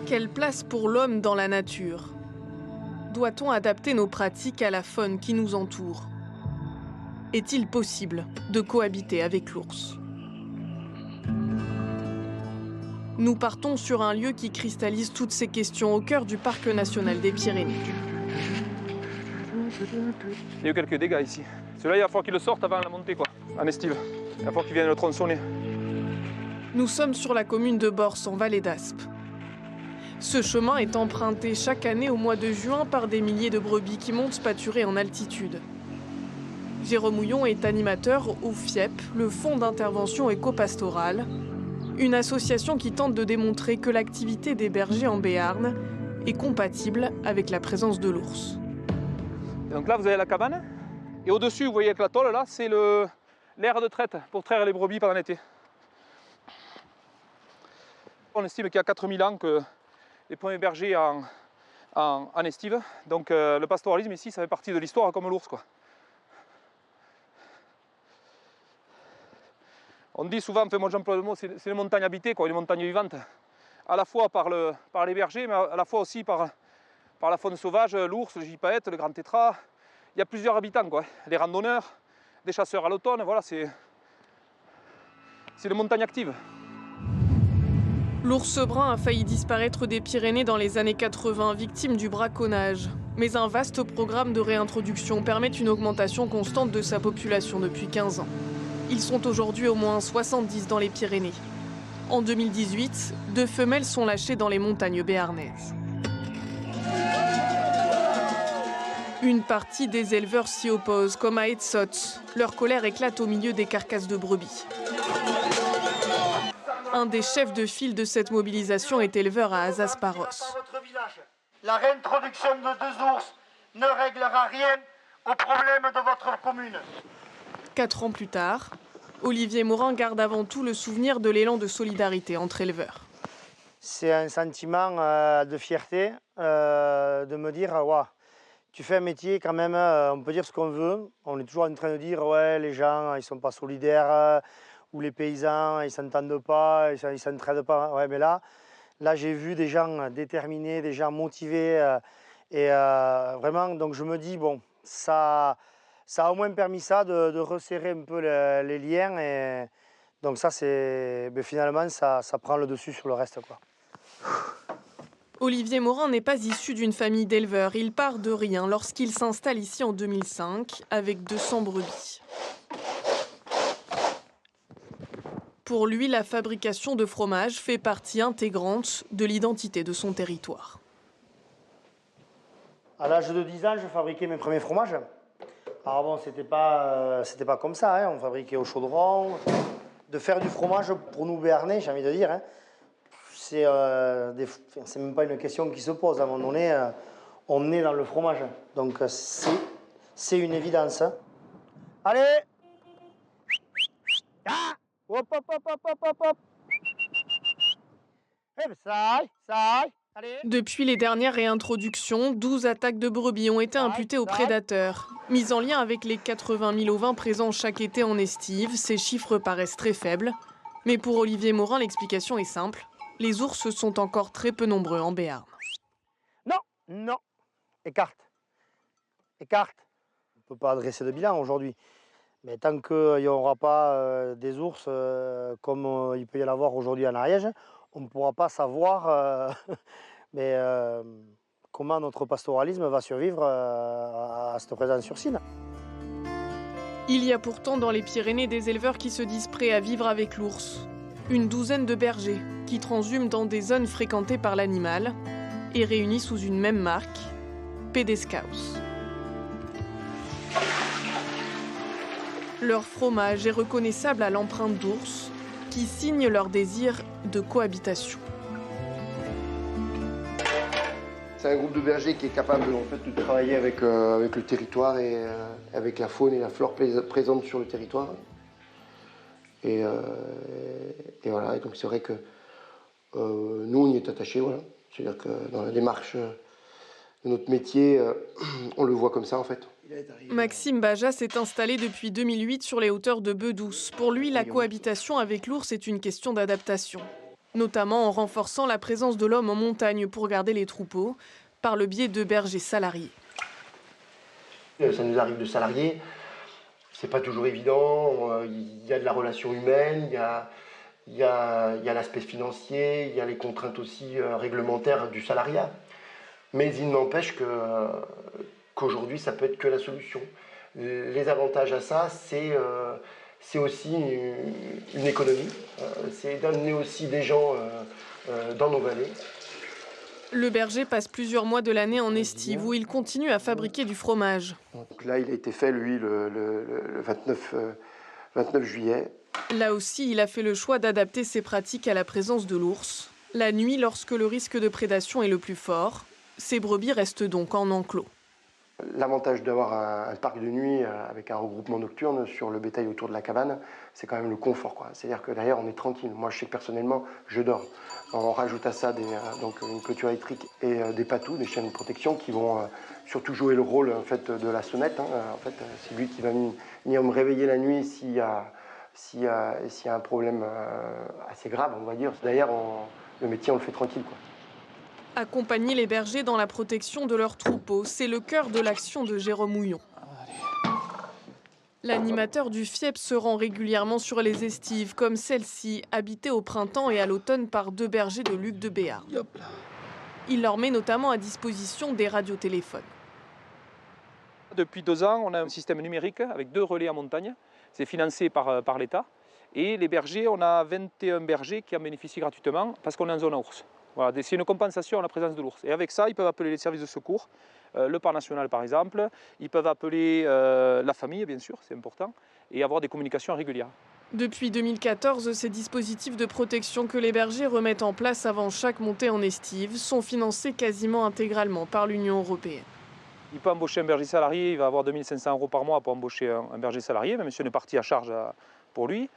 Quelle place pour l'homme dans la nature? Doit-on adapter nos pratiques à la faune qui nous entoure? Est-il possible de cohabiter avec l'ours? Nous partons sur un lieu qui cristallise toutes ces questions au cœur du parc national des Pyrénées. Il y a eu quelques dégâts ici. Celui-là, il va falloir qu'il le sorte avant la montée, quoi, en estive. Il va falloir qu'il vienne le tronçonner. Nous sommes sur la commune de Borce, en Vallée d'Aspe. Ce chemin est emprunté chaque année au mois de juin par des milliers de brebis qui montent pâturer en altitude. Jérôme Houillon est animateur au FIEP, le Fonds d'intervention éco-pastorale, une association qui tente de démontrer que l'activité des bergers en Béarn est compatible avec la présence de l'ours. Donc là, vous avez la cabane, et au-dessus, vous voyez avec la tôle, là, c'est l'aire de traite pour traire les brebis pendant l'été. On estime qu'il y a 4000 ans que les premiers bergers en estive. Donc le pastoralisme ici, ça fait partie de l'histoire comme l'ours, quoi. On dit souvent, enfin moi j'emploie le mot, c'est une montagne habitée, quoi, une montagne vivante. À la fois par les bergers, mais à la fois aussi par la faune sauvage, l'ours, le gypaète, le grand tétras. Il y a plusieurs habitants, quoi. Les randonneurs, des chasseurs à l'automne, voilà, c'est une montagne active. L'ours brun a failli disparaître des Pyrénées dans les années 80, victime du braconnage. Mais un vaste programme de réintroduction permet une augmentation constante de sa population depuis 15 ans. Ils sont aujourd'hui au moins 70 dans les Pyrénées. En 2018, 2 femelles sont lâchées dans les montagnes béarnaises. Une partie des éleveurs s'y oppose, comme à Etzot. Leur colère éclate au milieu des carcasses de brebis. Un des chefs de file de cette mobilisation est éleveur à Azaz-Paros. La réintroduction de 2 ours ne réglera rien aux problèmes de votre commune. 4 ans plus tard, Olivier Morin garde avant tout le souvenir de l'élan de solidarité entre éleveurs. C'est un sentiment de fierté, de me dire, wow, tu fais un métier quand même, on peut dire ce qu'on veut. On est toujours en train de dire, ouais, les gens, ils ne sont pas solidaires, ou les paysans, ils ne s'entendent pas, ils ne s'entraident pas. Ouais, mais là j'ai vu des gens déterminés, des gens motivés. Vraiment, donc je me dis, bon, ça a au moins permis ça, de resserrer un peu les liens. Et donc ça, finalement, ça prend le dessus sur le reste, quoi. Olivier Morin n'est pas issu d'une famille d'éleveurs. Il part de rien lorsqu'il s'installe ici en 2005 avec 200 brebis. Pour lui, la fabrication de fromage fait partie intégrante de l'identité de son territoire. À l'âge de 10 ans, je fabriquais mes premiers fromages. Alors bon, c'était pas comme ça, hein. On fabriquait au chaudron. De faire du fromage pour nous Béarnais, j'ai envie de dire, hein, c'est même pas une question qui se pose. À un moment donné, on est dans le fromage. Donc c'est une évidence. Hein. Allez! Ah! Hop, hop, hop, hop, hop, hop, hop. Eh ben, ça aille. Allez. Depuis les dernières réintroductions, 12 attaques de brebis ont été imputées aux prédateurs. Mises en lien avec les 80 000 ovins présents chaque été en estive, ces chiffres paraissent très faibles. Mais pour Olivier Morin, l'explication est simple. Les ours sont encore très peu nombreux en Béarn. Non. Écarte. On ne peut pas adresser de bilan aujourd'hui. Mais tant qu'il n'y aura pas des ours comme il peut y en avoir aujourd'hui en Ariège, on ne pourra pas savoir comment notre pastoralisme va survivre à cette présence sur Sine. Il y a pourtant dans les Pyrénées des éleveurs qui se disent prêts à vivre avec l'ours. Une douzaine de bergers qui transhument dans des zones fréquentées par l'animal et réunis sous une même marque, Pédescaus. Leur fromage est reconnaissable à l'empreinte d'ours qui signe leur désir de cohabitation. C'est un groupe de bergers qui est capable en fait, de travailler avec le territoire et avec la faune et la flore présentes sur le territoire. Et voilà, et donc c'est vrai que nous, on y est attachés. Voilà. C'est-à-dire que dans la démarche de notre métier, on le voit comme ça en fait. Maxime Baja s'est installé depuis 2008 sur les hauteurs de Bedouce. Pour lui, la cohabitation avec l'ours est une question d'adaptation. notamment en renforçant la présence de l'homme en montagne pour garder les troupeaux, par le biais de bergers salariés. Ça nous arrive de salariés, c'est pas toujours évident, il y a de la relation humaine, il y a l'aspect financier, il y a les contraintes aussi réglementaires du salariat. Mais il n'empêche qu'aujourd'hui, ça peut être que la solution. Les avantages à ça, c'est aussi une économie, c'est d'amener aussi des gens dans nos vallées. Le berger passe plusieurs mois de l'année en estive où il continue à fabriquer du fromage. Donc là, il a été fait, lui, le 29 juillet. Là aussi, il a fait le choix d'adapter ses pratiques à la présence de l'ours. La nuit, lorsque le risque de prédation est le plus fort, ces brebis restent donc en enclos. L'avantage d'avoir un parc de nuit avec un regroupement nocturne sur le bétail autour de la cabane, c'est quand même le confort, quoi. C'est-à-dire que derrière, on est tranquille. Moi, je sais que personnellement, je dors. On rajoute à ça donc une clôture électrique et des patous, des chaînes de protection qui vont surtout jouer le rôle en fait, de la sonnette. En fait, c'est lui qui va venir me réveiller la nuit s'il y a un problème assez grave, on va dire. D'ailleurs, le métier, on le fait tranquille, quoi. Accompagner les bergers dans la protection de leurs troupeaux, c'est le cœur de l'action de Jérôme Houillon. L'animateur du FIEP se rend régulièrement sur les estives, comme celle-ci, habitée au printemps et à l'automne par 2 bergers de Luc de Béarn. Il leur met notamment à disposition des radiotéléphones. Depuis 2 ans, on a un système numérique avec 2 relais en montagne. C'est financé par l'État. Et les bergers, on a 21 bergers qui en bénéficient gratuitement parce qu'on est en zone à ours. Voilà, c'est une compensation à la présence de l'ours. Et avec ça, ils peuvent appeler les services de secours, le parc national par exemple. Ils peuvent appeler la famille, bien sûr, c'est important, et avoir des communications régulières. Depuis 2014, ces dispositifs de protection que les bergers remettent en place avant chaque montée en estive sont financés quasiment intégralement par l'Union européenne. Il peut embaucher un berger salarié, il va avoir 2 500 € par mois pour embaucher un berger salarié, même si on est parti à charge pour lui.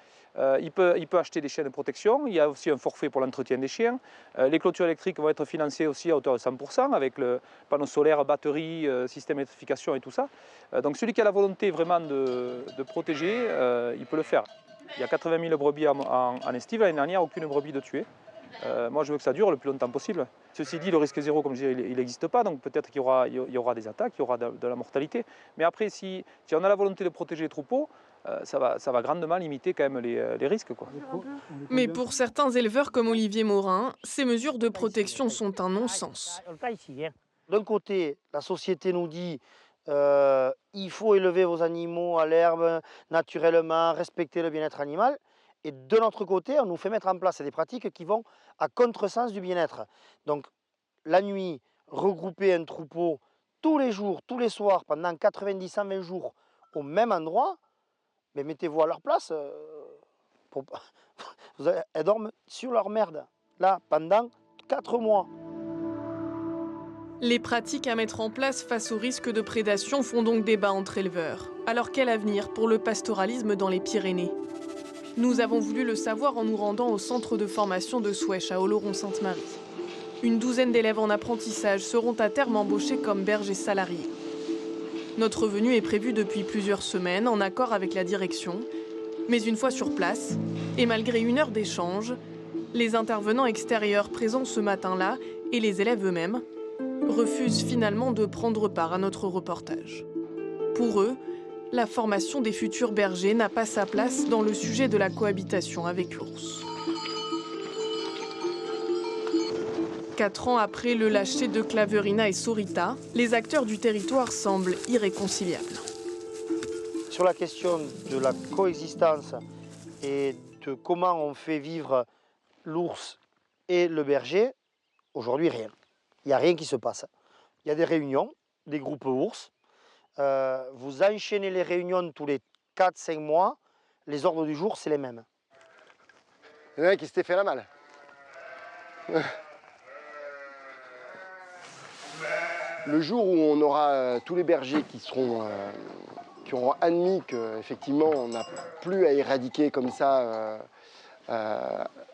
Il peut acheter des chiens de protection, il y a aussi un forfait pour l'entretien des chiens. Les clôtures électriques vont être financées aussi à hauteur de 100% avec le panneau solaire, batterie, système d'électrification et tout ça. Donc celui qui a la volonté vraiment de protéger, il peut le faire. Il y a 80 000 brebis en estive, l'année dernière, aucune brebis de tuer. Moi je veux que ça dure le plus longtemps possible. Ceci dit, le risque zéro, comme je disais, il n'existe pas, donc peut-être qu'il y aura des attaques, il y aura de la mortalité. Mais après, si on a la volonté de protéger les troupeaux, ça va grandement limiter quand même les risques, quoi. Mais pour certains éleveurs comme Olivier Morin, ces mesures de protection sont un non-sens. D'un côté, la société nous dit il faut élever vos animaux à l'herbe naturellement, respecter le bien-être animal. Et de notre côté, on nous fait mettre en place des pratiques qui vont à contresens du bien-être. Donc, la nuit, regrouper un troupeau tous les jours, tous les soirs, pendant 90-120 jours, au même endroit, mais mettez-vous à leur place. Elles dorment sur leur merde, là, pendant 4 mois. Les pratiques à mettre en place face au risque de prédation font donc débat entre éleveurs. Alors quel avenir pour le pastoralisme dans les Pyrénées ? Nous avons voulu le savoir en nous rendant au centre de formation de Souèche à Oloron-Sainte-Marie. Une douzaine d'élèves en apprentissage seront à terme embauchés comme bergers salariés. Notre venue est prévue depuis plusieurs semaines en accord avec la direction. Mais une fois sur place, et malgré 1 heure d'échange, les intervenants extérieurs présents ce matin-là et les élèves eux-mêmes refusent finalement de prendre part à notre reportage. Pour eux, la formation des futurs bergers n'a pas sa place dans le sujet de la cohabitation avec l'ours. 4 ans après le lâcher de Claverina et Sorita, les acteurs du territoire semblent irréconciliables. Sur la question de la coexistence et de comment on fait vivre l'ours et le berger, aujourd'hui rien. Il n'y a rien qui se passe. Il y a des réunions, des groupes ours. Vous enchaînez les réunions tous les 4-5 mois, les ordres du jour, c'est les mêmes. Il y en a un qui s'était fait la malle. Le jour où on aura tous les bergers qui auront admis qu'effectivement on n'a plus à éradiquer comme ça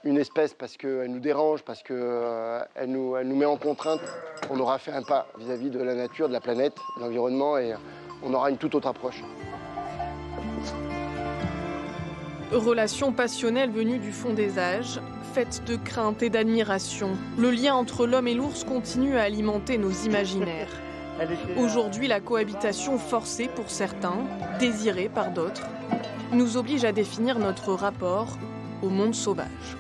une espèce parce qu'elle nous dérange, parce qu'elle nous met en contrainte, on aura fait un pas vis-à-vis de la nature, de la planète, de l'environnement, et on aura une toute autre approche. Relation passionnelle venue du fond des âges, faite de crainte et d'admiration, le lien entre l'homme et l'ours continue à alimenter nos imaginaires. Aujourd'hui, la cohabitation forcée pour certains, désirée par d'autres, nous oblige à définir notre rapport au monde sauvage.